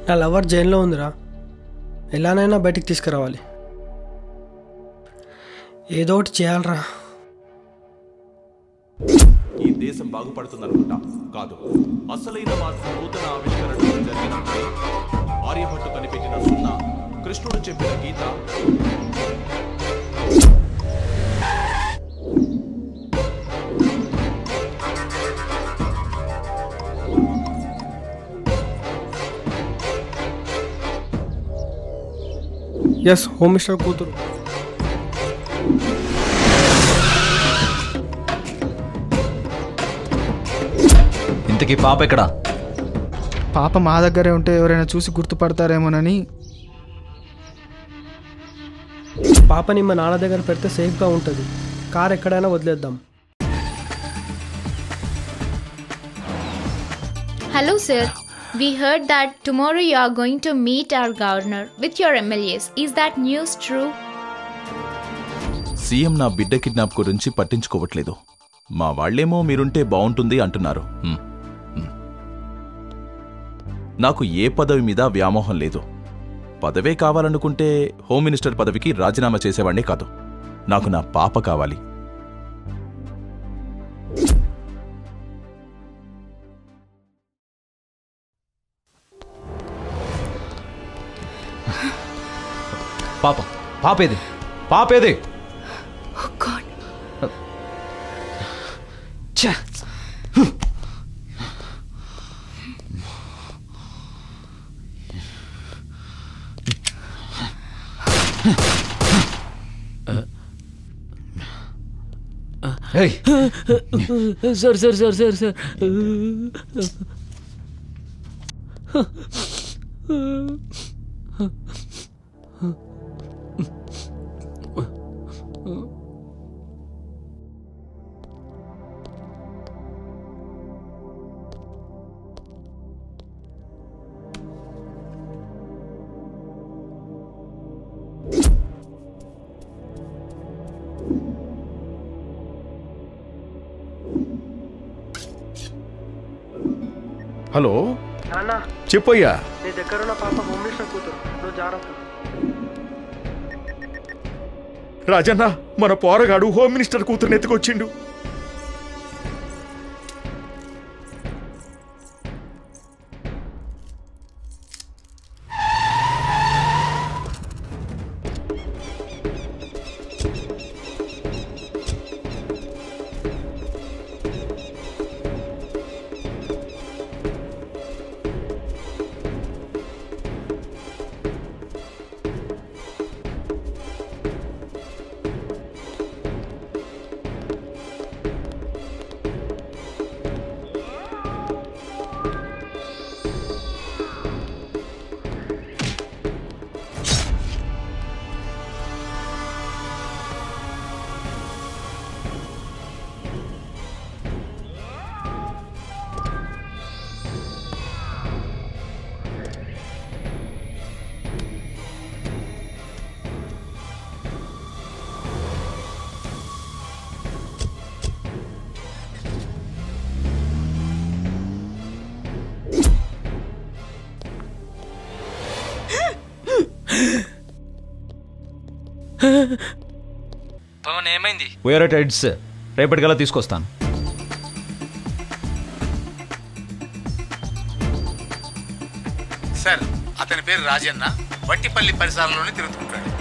నా లవర్ జైల్లో ఉందిరా, ఎలానైనా బయటికి తీసుకురావాలి. ఏదో ఒకటి చేయాలరా. ఈ దేశం బాగుపడుతుందనుకుంటా కాదు, అసలైన మార్పు నూతన ఆవిష్కరణలు జరిగినట్లే. ఆర్యభట్టు కనిపెట్టిన సున్నా, కృష్ణుడు చెప్పిన గీత, ఎస్, హోమ్ మినిస్టర్ కూతురు. ఇంతకీ పాప ఎక్కడా? పాప మా దగ్గరే ఉంటే ఎవరైనా చూసి గుర్తుపడతారేమోనని. పాపని మా నాన్న దగ్గర పెడితే సేఫ్గా ఉంటుంది. కార్ ఎక్కడైనా వదిలేద్దాం. Hello sir, we heard that tomorrow you are going to meet our governor with your MLAs. Is that news true? CM నా బిడ్డ కిడ్నాప్ గురించి పట్టించుకోవట్లేదు. మా వాళ్లేమో మీరుంటే బాగుంటుంది అంటున్నారు. నాకు ఏ పదవి మీద వ్యామోహం లేదు. పదవే కావాలనుకుంటే హోమ్ మినిస్టర్ పదవికి రాజీనామా చేసేవాణ్ణే కాదు. నాకు నా పాప కావాలి. పాప పాపేది? పాపేది? Oh God. Sir sir sir sir sir hello నాన్న, చెప్పయ్యా. నీ దగ్గర ఉన్న పాప హోమ్ మినిస్టర్ కూతురు. నువ్వు జాగ్రత్త. రాజన్న, మన పోరగాడు హోమ్ మినిస్టర్ కూతురుని ఎత్తుకొచ్చిండు. పవన్ ఏమైంది? వేరే టైడ్స్ రేపటికల్లా తీసుకొస్తాను. సార్, అతని పేరు రాజన్న, వట్టిపల్లి పరిసరాల్లోనే తిరుగుతుంటాడు.